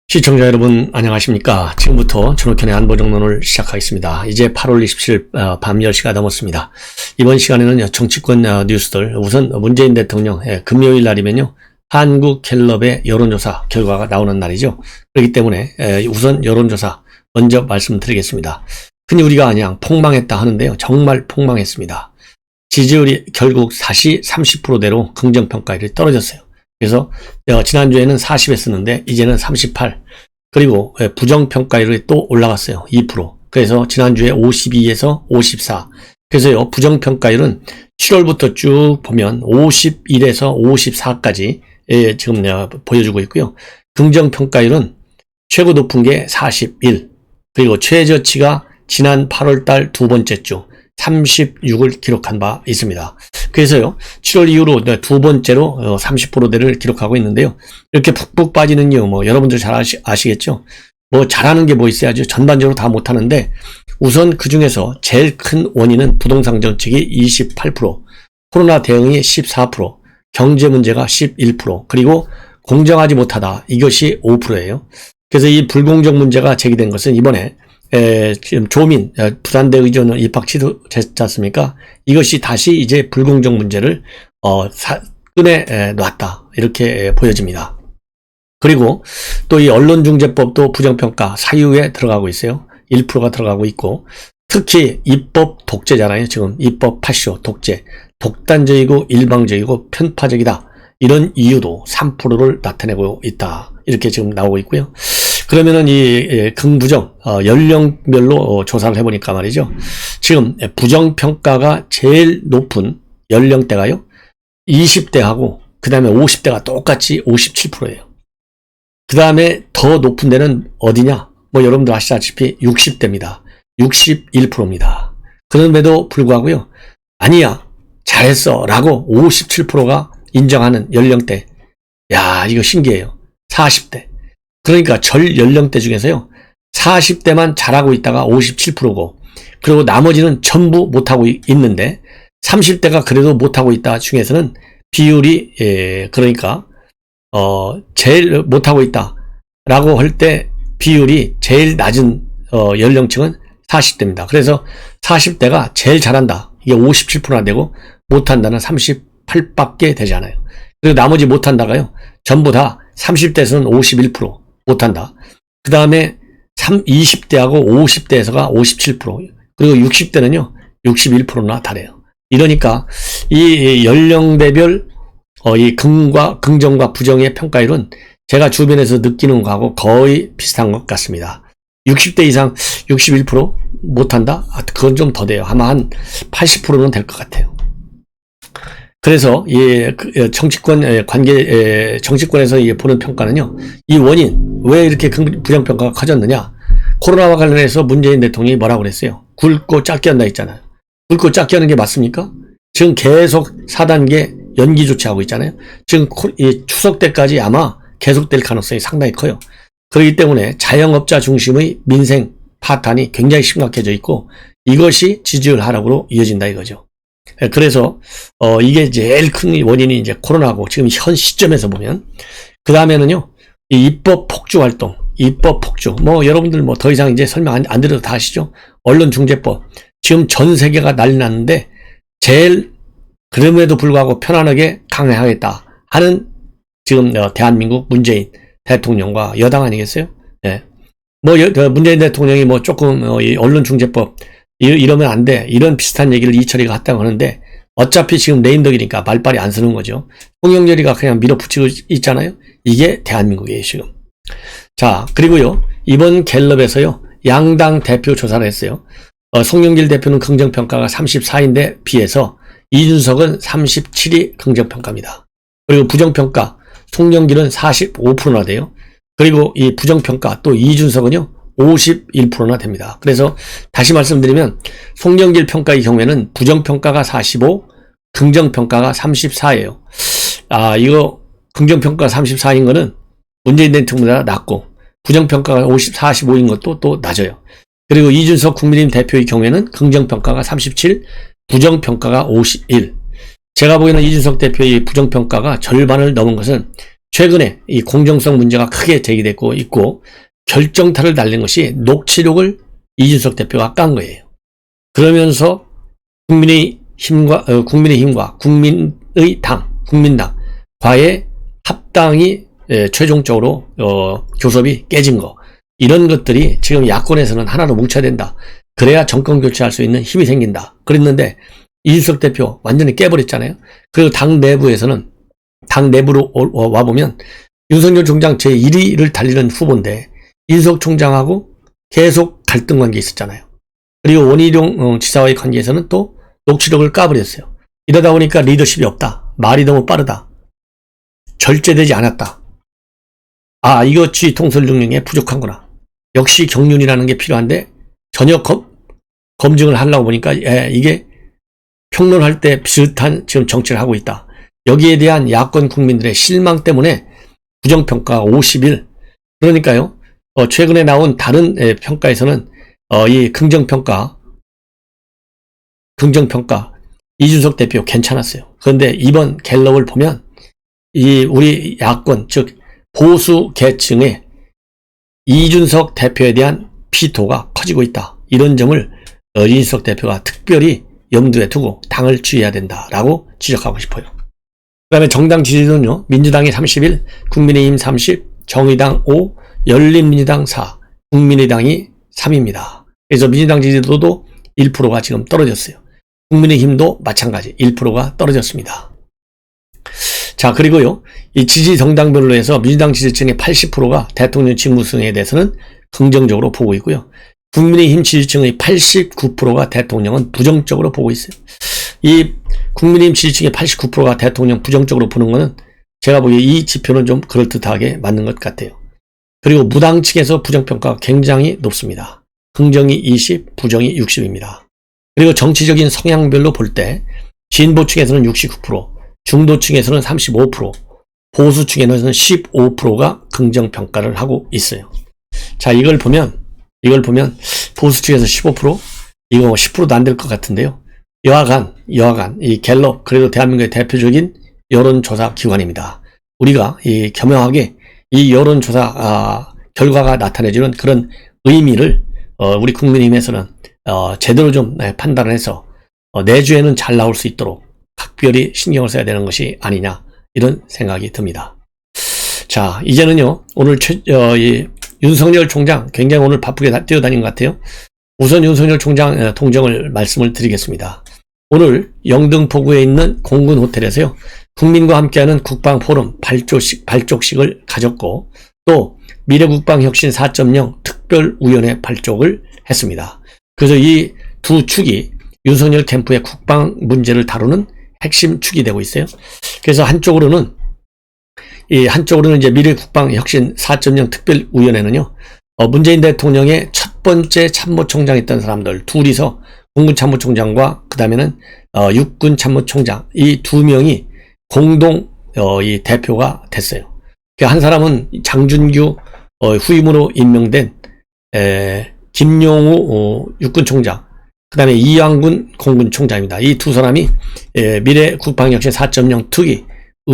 시청자 여러분 안녕하십니까. 지금부터 전옥현의 안보정론을 시작하겠습니다. 이제 8월 27일 밤 10시가 넘었습니다. 이번 시간에는 정치권 뉴스들, 우선 문재인 대통령 금요일 날이면요 한국갤럽의 여론조사 결과가 나오는 날이죠. 그렇기 때문에 우선 여론조사 먼저 말씀드리겠습니다. 흔히 우리가 그냥 폭망했다 하는데요, 정말 폭망했습니다. 지지율이 결국 다시 30%대로 긍정평가율이 떨어졌어요. 그래서 지난주에는 40에 이제는 38, 그리고 부정평가율이 또 올라갔어요. 2%. 그래서 지난주에 52에서 54. 그래서요 부정평가율은 7월부터 쭉 보면 51에서 54까지 지금 보여주고 있고요. 긍정평가율은 최고 높은 게 41, 그리고 최저치가 지난 8월달 두 번째 주 36을 기록한 바 있습니다. 그래서요 7월 이후로 두 번째로 30%대를 기록하고 있는데요. 이렇게 푹푹 빠지는 이유 여러분들 잘 아시겠죠? 잘하는 게 뭐 있어야죠. 전반적으로 다 못하는데 우선 그 중에서 제일 큰 원인은 부동산 정책이 28%, 코로나 대응이 14%, 경제 문제가 11%, 그리고 공정하지 못하다, 이것이 5%예요. 그래서 이 불공정 문제가 제기된 것은 이번에 지금 조민 부산대 의전은 입학 취소됐지 않습니까? 이것이 다시 이제 불공정 문제를 끈에 놨다, 이렇게 보여집니다. 그리고 또 이 언론중재법도 부정평가 사유에 들어가고 있어요. 1%가 들어가고 있고, 특히 입법 독재잖아요. 지금 입법 파쇼 독재, 독단적이고 일방적이고 편파적이다, 이런 이유도 3%를 나타내고 있다, 이렇게 지금 나오고 있고요. 그러면은 이 긍부정 연령별로 조사를 해보니까 말이죠, 지금 부정평가가 제일 높은 연령대가요 20대하고 그 다음에 50대가 똑같이 57%예요. 그 다음에 더 높은 데는 어디냐, 여러분들 아시다시피 60대입니다. 61%입니다. 그럼에도 불구하고요, 아니야 잘했어 라고 57%가 인정하는 연령대, 야 이거 신기해요. 40대. 그러니까 절 연령대 중에서요 40대만 잘하고 있다가 57%고, 그리고 나머지는 전부 못하고 있는데 30대가 그래도 못하고 있다 중에서는 비율이 그러니까 제일 못하고 있다 라고 할 때 비율이 제일 낮은 연령층은 40대입니다. 그래서 40대가 제일 잘한다, 이게 57%나 되고 못한다는 38밖에 되지 않아요. 그리고 나머지 못한다가요 전부 다 30대에서는 51% 못한다. 그 다음에 20대하고 50대에서가 57%, 그리고 60대는요 61%나 달해요. 이러니까 이 연령대별 이 긍정과 부정의 평가율은 제가 주변에서 느끼는 거하고 거의 비슷한 것 같습니다. 60대 이상 61% 못한다? 그건 좀 더 돼요. 아마 한 80%는 될 것 같아요. 그래서 정치권 정치권에서 보는 평가는요, 이 원인, 왜 이렇게 부정평가가 커졌느냐, 코로나와 관련해서 문재인 대통령이 뭐라고 그랬어요? 굵고 짧게 한다 했잖아요. 굵고 짧게 하는 게 맞습니까? 지금 계속 4단계 연기 조치하고 있잖아요. 지금 추석 때까지 아마 계속될 가능성이 상당히 커요. 그렇기 때문에 자영업자 중심의 민생 파탄이 굉장히 심각해져 있고, 이것이 지지율 하락으로 이어진다 이거죠. 그래서 이게 제일 큰 원인이 이제 코로나고, 지금 현 시점에서 보면, 그 다음에는요 이 입법 폭주 활동, 입법 폭주 여러분들 더 이상 이제 설명 안 드려도 다 아시죠? 언론중재법 지금 전 세계가 난리 났는데 제일 그럼에도 불구하고 편안하게 강행하겠다 하는 지금 대한민국 문재인 대통령과 여당 아니겠어요? 예. 문재인 대통령이 조금 이 언론중재법 이러면 안 돼, 이런 비슷한 얘기를 이철이가 했다고 하는데, 어차피 지금 레임덕이니까 말빨이 안 쓰는 거죠. 홍영렬이가 그냥 밀어붙이고 있잖아요. 이게 대한민국이에요 지금. 자, 그리고요 이번 갤럽에서요 양당 대표 조사를 했어요. 송영길 대표는 긍정평가가 34인데 비해서 이준석은 37이 긍정평가입니다. 그리고 부정평가 송영길은 45%나 돼요. 그리고 이 부정평가 또 이준석은요 51%나 됩니다. 그래서 다시 말씀드리면 송영길 평가의 경우에는 부정평가가 45, 긍정평가가 34예요. 이거 긍정평가 34인 거는 문재인 대통령보다 낮고, 부정평가가 45인 것도 또 낮아요. 그리고 이준석 국민의힘 대표의 경우에는 긍정평가가 37, 부정평가가 51. 제가 보기에는 이준석 대표의 부정평가가 절반을 넘은 것은 최근에 이 공정성 문제가 크게 제기되고 있고 결정타를 날린 것이 녹취록을 이준석 대표가 깐 거예요. 그러면서 국민의힘과 국민의 당, 국민당과의 합당이 최종적으로 교섭이 깨진 거, 이런 것들이 지금 야권에서는 하나로 뭉쳐야 된다. 그래야 정권 교체할 수 있는 힘이 생긴다. 그랬는데 이준석 대표 완전히 깨버렸잖아요. 그리고 당 내부에서는, 당 내부로 와보면 윤석열 총장 제1위를 달리는 후보인데 이준석 총장하고 계속 갈등 관계 있었잖아요. 그리고 원희룡 지사와의 관계에서는 또 녹취록을 까버렸어요. 이러다 보니까 리더십이 없다. 말이 너무 빠르다. 절제되지 않았다. 아, 이거 지휘 통솔 능력에 부족한구나. 역시 경륜이라는 게 필요한데 전혀 검증을 하려고 보니까 이게 평론할 때 비슷한 지금 정치를 하고 있다. 여기에 대한 야권 국민들의 실망 때문에 부정평가가 50일. 그러니까요, 최근에 나온 다른 평가에서는 이 긍정평가 이준석 대표 괜찮았어요. 그런데 이번 갤럽을 보면 우리 야권, 즉 보수 계층의 이준석 대표에 대한 피토가 커지고 있다. 이런 점을 이준석 대표가 특별히 염두에 두고 당을 지휘해야 된다라고 지적하고 싶어요. 그 다음에 정당 지지도는요, 민주당이 31, 국민의힘 30, 정의당 5, 열린민주당 4, 국민의당이 3입니다. 그래서 민주당 지지도도 1%가 지금 떨어졌어요. 국민의힘도 마찬가지 1%가 떨어졌습니다. 자, 그리고요, 이 지지 정당별로 해서 민주당 지지층의 80%가 대통령 직무 수행에 대해서는 긍정적으로 보고 있고요. 국민의힘 지지층의 89%가 대통령은 부정적으로 보고 있어요. 이 국민의힘 지지층의 89%가 대통령 부정적으로 보는 것은 제가 보기에 이 지표는 좀 그럴듯하게 맞는 것 같아요. 그리고 무당 측에서 부정평가가 굉장히 높습니다. 긍정이 20, 부정이 60입니다. 그리고 정치적인 성향별로 볼 때 진보 측에서는 69%, 중도 측에서는 35%, 보수 측에서는 15%가 긍정평가를 하고 있어요. 자, 이걸 보면 보수 측에서 15%? 이거 10%도 안 될 것 같은데요. 여하간 이 갤럽, 그래도 대한민국의 대표적인 여론조사 기관입니다. 우리가 이 겸허하게 이 여론조사 결과가 나타내주는 그런 의미를 우리 국민의힘에서는 제대로 좀 판단을 해서 내주에는 잘 나올 수 있도록 각별히 신경을 써야 되는 것이 아니냐, 이런 생각이 듭니다. 자, 이제는요, 오늘 윤석열 총장 굉장히 오늘 바쁘게 뛰어다닌 것 같아요. 우선 윤석열 총장 통정을 말씀을 드리겠습니다. 오늘 영등포구에 있는 공군 호텔에서요, 국민과 함께하는 국방포럼 발족식을 가졌고, 또 미래국방혁신 4.0 특별위원회 발족을 했습니다. 그래서 이 두 축이 윤석열 캠프의 국방 문제를 다루는 핵심 축이 되고 있어요. 그래서 한쪽으로는 이제 미래국방혁신 4.0 특별위원회는요, 문재인 대통령의 첫 번째 참모총장이었던 사람들 둘이서 공군참모총장과 그 다음에는 육군참모총장, 이 두 명이 공동 이 대표가 됐어요. 한 사람은 장준규 후임으로 임명된 김용우 육군총장, 그 다음에 이양군 공군총장입니다. 이 두 사람이 미래국방혁신 4.0 특위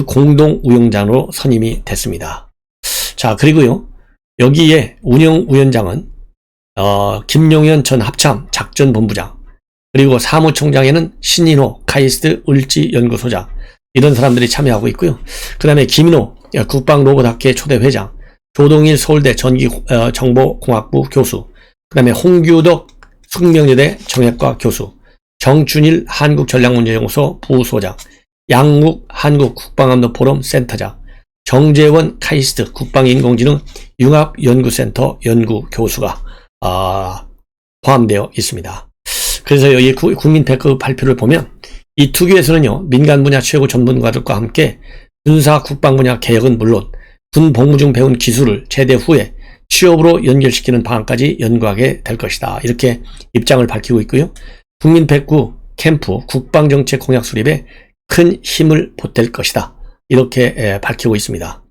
공동운영장으로 선임이 됐습니다. 자, 그리고요, 여기에 운영위원장은 김용현 전 합참 작전본부장, 그리고 사무총장에는 신인호 카이스트 을지연구소장, 이런 사람들이 참여하고 있고요. 그 다음에 김인호 국방로봇학회 초대회장, 조동일 서울대 전기정보공학부 교수, 그 다음에 홍규덕 숙명여대 정액과 교수, 정준일 한국전략문제연구소 부소장, 양욱 한국국방안보포럼 센터장, 정재원 카이스트 국방인공지능 융합연구센터 연구교수가 포함되어 있습니다. 그래서 여기 국민패크 발표를 보면 이 특위에서는요, 민간 분야 최고 전문가들과 함께 군사 국방 분야 개혁은 물론 군 복무 중 배운 기술을 제대 후에 취업으로 연결시키는 방안까지 연구하게 될 것이다. 이렇게 입장을 밝히고 있고요. 국민패크 캠프 국방정책 공약 수립에 큰 힘을 보탤 것이다. 이렇게 밝히고 있습니다.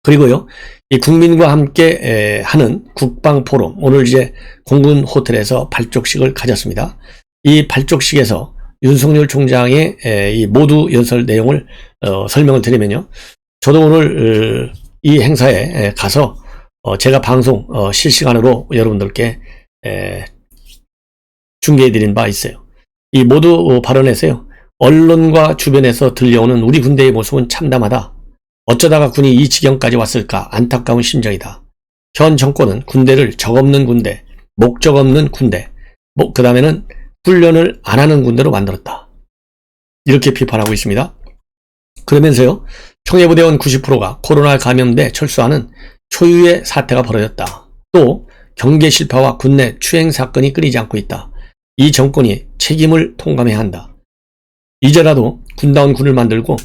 그리고요, 이 국민과 함께 하는 국방포럼, 오늘 이제 공군 호텔에서 발족식을 가졌습니다. 이 발족식에서 윤석열 총장의 이 모두 연설 내용을 설명을 드리면요, 저도 오늘 이 행사에 가서 제가 방송 실시간으로 여러분들께 중계해드린 바 있어요. 이 모두 발언에서요, 언론과 주변에서 들려오는 우리 군대의 모습은 참담하다. 어쩌다가 군이 이 지경까지 왔을까 안타까운 심정이다. 현 정권은 군대를 적 없는 군대, 목적 없는 군대, 그 다음에는 훈련을 안 하는 군대로 만들었다. 이렇게 비판하고 있습니다. 그러면서요, 청해부대원 90%가 코로나 감염돼 철수하는 초유의 사태가 벌어졌다. 또 경계 실파와 군내 추행 사건이 끊이지 않고 있다. 이 정권이 책임을 통감해야 한다. 이제라도 군다운 군을 만들고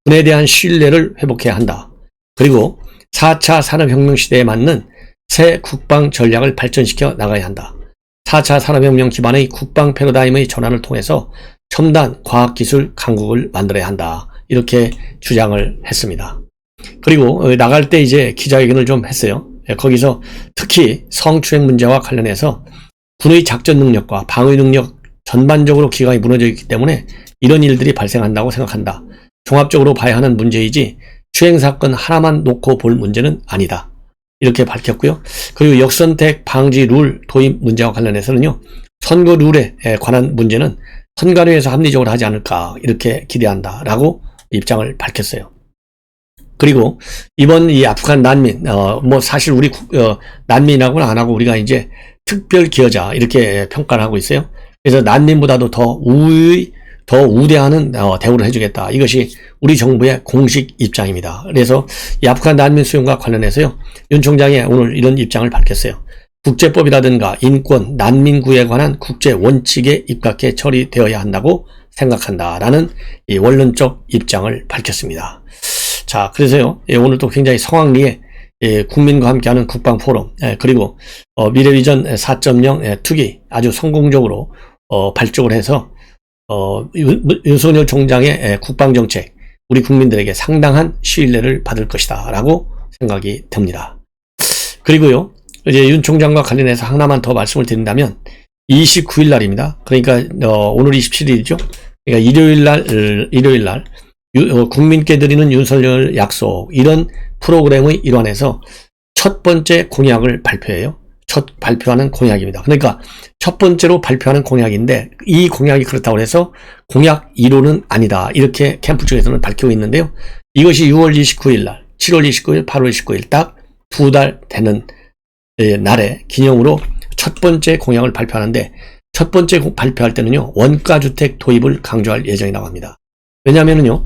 군에 대한 신뢰를 회복해야 한다. 그리고 4차 산업혁명 시대에 맞는 새 국방 전략을 발전시켜 나가야 한다. 4차 산업혁명 기반의 국방 패러다임의 전환을 통해서 첨단 과학기술 강국을 만들어야 한다. 이렇게 주장을 했습니다. 그리고 나갈 때 이제 기자회견을 좀 했어요. 거기서 특히 성추행 문제와 관련해서 군의 작전 능력과 방위 능력 전반적으로 기강이 무너져 있기 때문에 이런 일들이 발생한다고 생각한다. 종합적으로 봐야 하는 문제이지 추행 사건 하나만 놓고 볼 문제는 아니다. 이렇게 밝혔고요. 그리고 역선택 방지 룰 도입 문제와 관련해서는요, 선거 룰에 관한 문제는 선관위에서 합리적으로 하지 않을까 이렇게 기대한다라고 입장을 밝혔어요. 그리고 이번 이 아프간 난민, 뭐 사실 우리 난민이라고는 안 하고 우리가 이제 특별 기여자 이렇게 평가를 하고 있어요. 그래서 난민보다도 더 우대하는 대우를 해주겠다. 이것이 우리 정부의 공식 입장입니다. 그래서 이 아프간 난민 수용과 관련해서요, 윤 총장이 오늘 이런 입장을 밝혔어요. 국제법이라든가 인권, 난민 구에 관한 국제 원칙에 입각해 처리되어야 한다고 생각한다라는 이 원론적 입장을 밝혔습니다. 자, 그래서요, 오늘 또 굉장히 성황리에 국민과 함께하는 국방 포럼, 그리고 미래비전 4.0 투기 아주 성공적으로 발족을 해서 윤석열 총장의 국방정책, 우리 국민들에게 상당한 신뢰를 받을 것이다 라고 생각이 듭니다. 그리고요, 이제 윤 총장과 관련해서 하나만 더 말씀을 드린다면 29일 날입니다. 그러니까 오늘 27일이죠. 그러니까 일요일 날 국민께 드리는 윤석열 약속, 이런 프로그램의 일환에서 첫 번째 공약을 발표해요. 첫 발표하는 공약입니다. 그러니까 첫 번째로 발표하는 공약인데 이 공약이 그렇다고 해서 공약 1호는 아니다. 이렇게 캠프 쪽에서는 밝히고 있는데요. 이것이 6월 29일 날, 7월 29일, 8월 29일 딱 2달 되는 날에 기념으로 첫 번째 공약을 발표하는데, 첫 번째 발표할 때는요, 원가주택 도입을 강조할 예정이라고 합니다. 왜냐하면요,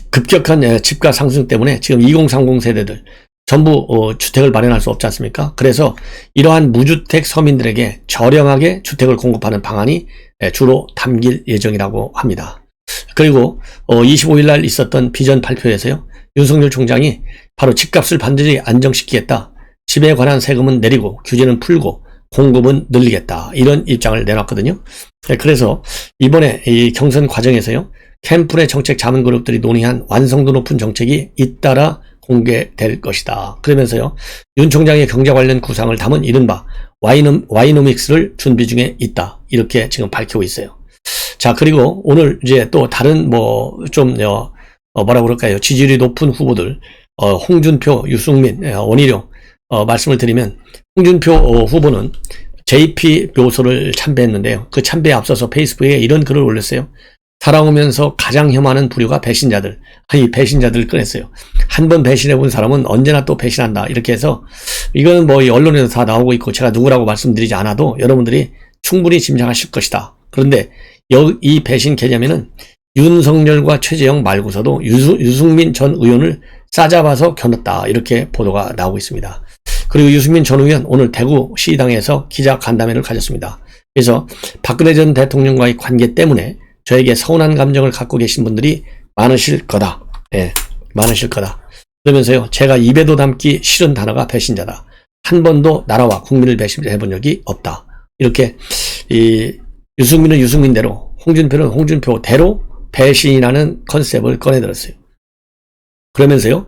급격한 집가 상승 때문에 지금 2030 세대들 전부 주택을 마련할 수 없지 않습니까? 그래서 이러한 무주택 서민들에게 저렴하게 주택을 공급하는 방안이 주로 담길 예정이라고 합니다. 그리고 25일 날 있었던 비전 발표에서요, 윤석열 총장이 바로 집값을 반드시 안정시키겠다, 집에 관한 세금은 내리고 규제는 풀고 공급은 늘리겠다, 이런 입장을 내놨거든요. 그래서 이번에 이 경선 과정에서요, 캠프 내 정책 자문그룹들이 논의한 완성도 높은 정책이 잇따라 공개될 것이다. 그러면서요, 윤 총장의 경제 관련 구상을 담은 이른바 와이노믹스를 준비 중에 있다. 이렇게 지금 밝히고 있어요. 자, 그리고 오늘 이제 또 다른 뭐라 그럴까요? 지지율이 높은 후보들, 홍준표, 유승민, 원희룡, 말씀을 드리면, 홍준표 후보는 JP 묘소를 참배했는데요. 그 참배에 앞서서 페이스북에 이런 글을 올렸어요. 살아오면서 가장 혐오하는 부류가 배신자들. 이 배신자들을 꺼냈어요. 한 번 배신해본 사람은 언제나 또 배신한다. 이렇게 해서, 이거는 뭐 이 언론에서 다 나오고 있고 제가 누구라고 말씀드리지 않아도 여러분들이 충분히 짐작하실 것이다. 그런데 이 배신 개념에는 윤석열과 최재형 말고서도 유승민 전 의원을 싸잡아서 겨눴다. 이렇게 보도가 나오고 있습니다. 그리고 유승민 전 의원 오늘 대구 시당에서 기자 간담회를 가졌습니다. 그래서 박근혜 전 대통령과의 관계 때문에 저에게 서운한 감정을 갖고 계신 분들이 많으실 거다. 예, 많으실 거다. 그러면서요, 제가 입에도 담기 싫은 단어가 배신자다. 한 번도 나라와 국민을 배신해 본 적이 없다. 이렇게 유승민은 유승민대로, 홍준표는 홍준표대로 배신이라는 컨셉을 꺼내들었어요. 그러면서요,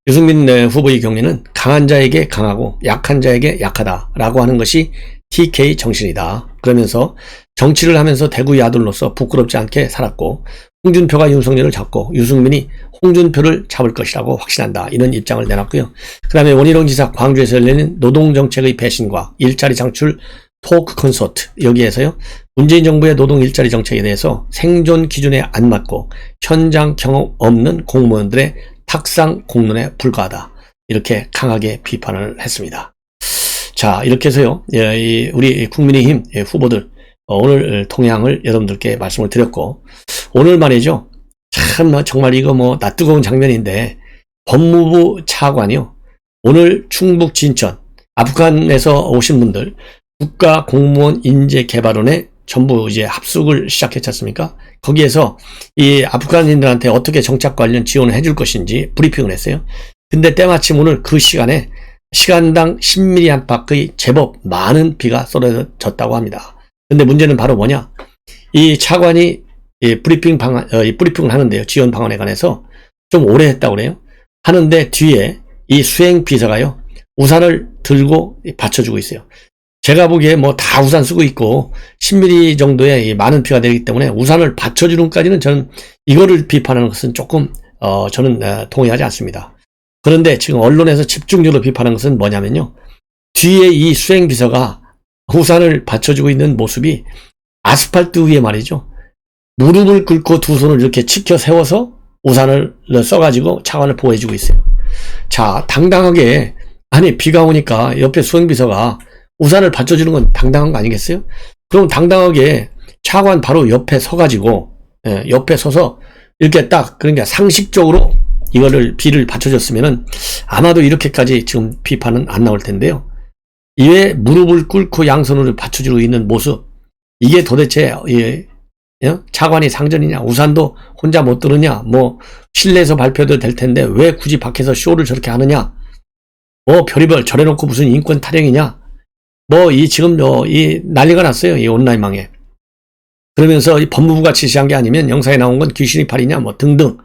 유승민 후보의 경우에는 강한 자에게 강하고 약한 자에게 약하다라고 하는 것이 TK 정신이다. 그러면서 정치를 하면서 대구의 아들로서 부끄럽지 않게 살았고 홍준표가 윤석열을 잡고 유승민이 홍준표를 잡을 것이라고 확신한다. 이런 입장을 내놨고요. 그 다음에 원희룡 지사 광주에서 열리는 노동정책의 배신과 일자리 창출 토크 콘서트, 여기에서요 문재인 정부의 노동 일자리 정책에 대해서 생존 기준에 안 맞고 현장 경험 없는 공무원들의 탁상 공론에 불과하다. 이렇게 강하게 비판을 했습니다. 자, 이렇게 해서요 우리 국민의힘 후보들 오늘 동향을 여러분들께 말씀을 드렸고, 오늘 말이죠 참 정말 이거 뭐 낯뜨거운 장면인데, 법무부 차관이요 오늘 충북 진천 아프간에서 오신 분들 국가공무원 인재개발원에 전부 이제 합숙을 시작했지 않습니까? 거기에서 이 아프간인들한테 어떻게 정착 관련 지원을 해줄 것인지 브리핑을 했어요. 근데 때마침 오늘 그 시간에 시간당 10mm 안팎의 제법 많은 비가 쏟아졌다고 합니다. 근데 문제는 바로 뭐냐? 이 차관이 브리핑을 하는데요. 지원 방안에 관해서 좀 오래 했다고 그래요. 하는데 뒤에 이 수행 비서가요 우산을 들고 받쳐주고 있어요. 제가 보기에 뭐 다 우산 쓰고 있고 10mm 정도의 많은 비가 내리기 때문에 우산을 받쳐주는까지는 저는 이거를 비판하는 것은 조금 저는 동의하지 않습니다. 그런데 지금 언론에서 집중적으로 비판하는 것은 뭐냐면요, 뒤에 이 수행비서가 우산을 받쳐주고 있는 모습이 아스팔트 위에 말이죠 무릎을 꿇고 두 손을 이렇게 치켜 세워서 우산을 써가지고 차관을 보호해주고 있어요. 자, 당당하게, 아니 비가 오니까 옆에 수행비서가 우산을 받쳐주는 건 당당한 거 아니겠어요? 그럼 당당하게 차관 바로 옆에 서가지고 옆에 서서 이렇게 딱, 그러니까 상식적으로 이거를 비를 받쳐줬으면은 아마도 이렇게까지 지금 비판은 안 나올 텐데요. 이외에 무릎을 꿇고 양손으로 받쳐주고 있는 모습, 이게 도대체 차관이 상전이냐, 우산도 혼자 못 들으냐, 뭐 실내에서 발표도 될 텐데 왜 굳이 밖에서 쇼를 저렇게 하느냐, 뭐 별의별 저래놓고 무슨 인권 타령이냐, 뭐 지금 이 난리가 났어요, 이 온라인망에. 그러면서 이 법무부가 지시한 게 아니면 영상에 나온 건 귀신이 팔이냐 뭐 등등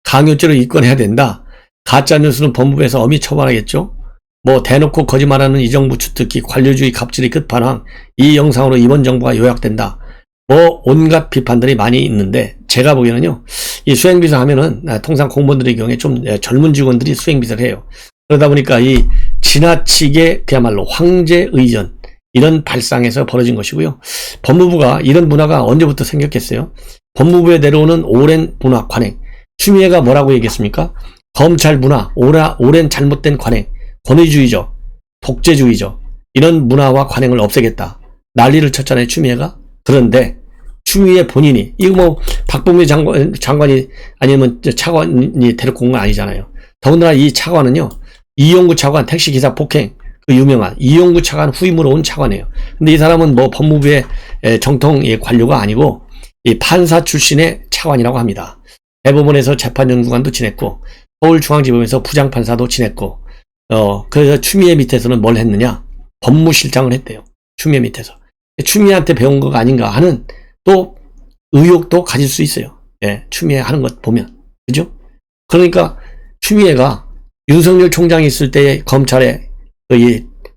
강요죄로 입건해야 된다. 가짜뉴스는 법무부에서 엄히 처벌하겠죠. 뭐 대놓고 거짓말하는 이 정부 주특기 관료주의 갑질의 끝판왕, 이 영상으로 이번 정부가 요약된다. 뭐 온갖 비판들이 많이 있는데, 제가 보기에는요 이 수행비서 하면은 통상 공무원들의 경우에 좀 젊은 직원들이 수행비서를 해요. 그러다 보니까 이 지나치게 그야말로 황제의전 이런 발상에서 벌어진 것이고요. 법무부가 이런 문화가 언제부터 생겼겠어요? 법무부에 내려오는 오랜 문화 관행, 추미애가 뭐라고 얘기했습니까? 검찰 문화, 오랜 잘못된 관행, 권위주의죠, 독재주의죠, 이런 문화와 관행을 없애겠다 난리를 쳤잖아요, 추미애가. 그런데 추미애 본인이, 이거 뭐 박범계 장관이 아니면 차관이 데리고 온 건 아니잖아요. 더군다나 이 차관은요 이용구 차관 택시기사 폭행, 그 유명한 이용구 차관 후임으로 온 차관이에요. 근데 이 사람은 뭐 법무부의 정통 관료가 아니고 이 판사 출신의 차관이라고 합니다. 대법원에서 재판연구관도 지냈고 서울중앙지법에서 부장판사도 지냈고, 그래서 추미애 밑에서는 뭘 했느냐, 법무실장을 했대요. 추미애 밑에서. 추미애한테 배운 거가 아닌가 하는 또 의혹도 가질 수 있어요. 예, 추미애 하는 것 보면. 그죠? 그러니까 추미애가 윤석열 총장이 있을 때 검찰의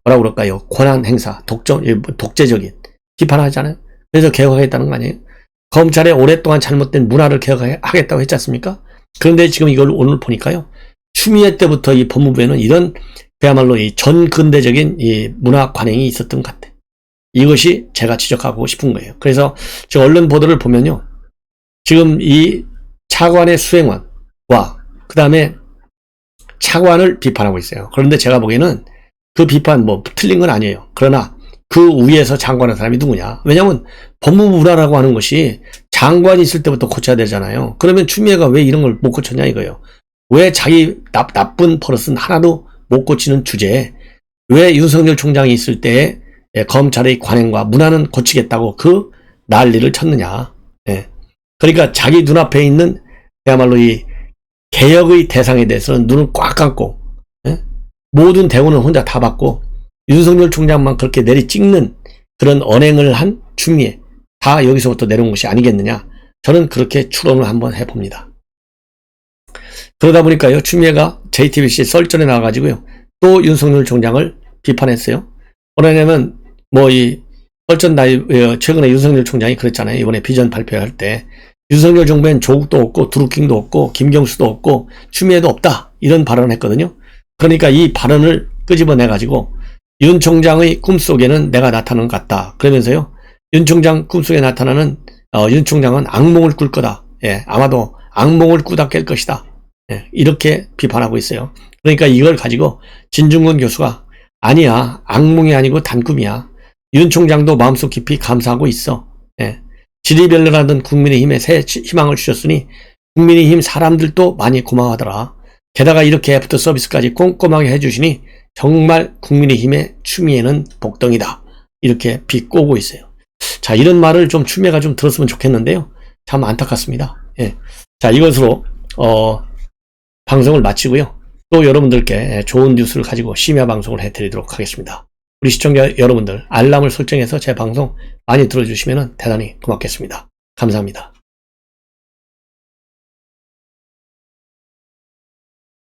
뭐라고 그럴까요? 권한 행사, 독재적인 비판하잖아요. 그래서 개혁하겠다는 거 아니에요? 검찰의 오랫동안 잘못된 문화를 개혁하겠다고 했지 않습니까? 그런데 지금 이걸 오늘 보니까요, 추미애 때부터 이 법무부에는 이런 그야말로 이 전근대적인 이 문화 관행이 있었던 것 같아요. 이것이 제가 지적하고 싶은 거예요. 그래서 지금 언론 보도를 보면요, 지금 이 차관의 수행원과 그 다음에 차관을 비판하고 있어요. 그런데 제가 보기에는 그 비판 뭐 틀린 건 아니에요. 그러나 그 위에서 장관한 사람이 누구냐? 왜냐하면 법무부 문화라고 하는 것이 장관이 있을 때부터 고쳐야 되잖아요. 그러면 추미애가 왜 이런 걸 못 고쳤냐 이거예요. 왜 자기 나쁜 버릇은 하나도 못 고치는 주제에 왜 윤석열 총장이 있을 때 검찰의 관행과 문화는 고치겠다고 그 난리를 쳤느냐. 예. 그러니까 자기 눈앞에 있는 그야말로 이 개혁의 대상에 대해서는 눈을 꽉 감고, 예? 모든 대우는 혼자 다 받고 윤석열 총장만 그렇게 내리 찍는 그런 언행을 한 추미애, 다 여기서부터 내려온 것이 아니겠느냐. 저는 그렇게 추론을 한번 해봅니다. 그러다 보니까요, 추미애가 JTBC 썰전에 나와가지고요 또 윤석열 총장을 비판했어요. 뭐냐면 뭐 이 최근에 윤석열 총장이 그랬잖아요. 이번에 비전 발표할 때 윤석열 정부엔 조국도 없고 드루킹도 없고 김경수도 없고 추미애도 없다 이런 발언을 했거든요. 그러니까 이 발언을 끄집어내가지고 윤 총장의 꿈속에는 내가 나타나는 것 같다. 그러면서요. 윤 총장 꿈속에 나타나는 윤 총장은 악몽을 꿀 거다. 예, 아마도 악몽을 꾸다 깰 것이다. 예, 이렇게 비판하고 있어요. 그러니까 이걸 가지고 진중권 교수가 아니야. 악몽이 아니고 단꿈이야. 윤 총장도 마음속 깊이 감사하고 있어. 예, 지리별로라던 국민의힘에 새 희망을 주셨으니 국민의힘 사람들도 많이 고마워하더라. 게다가 이렇게 애프터 서비스까지 꼼꼼하게 해주시니 정말 국민의힘의 추미애는 복덩이다. 이렇게 비꼬고 있어요. 자, 이런 말을 좀 추미애가 좀 들었으면 좋겠는데요. 참 안타깝습니다. 예. 자, 이것으로 방송을 마치고요. 또 여러분들께 좋은 뉴스를 가지고 심야 방송을 해드리도록 하겠습니다. 우리 시청자 여러분들 알람을 설정해서 제 방송 많이 들어주시면 대단히 고맙겠습니다. 감사합니다.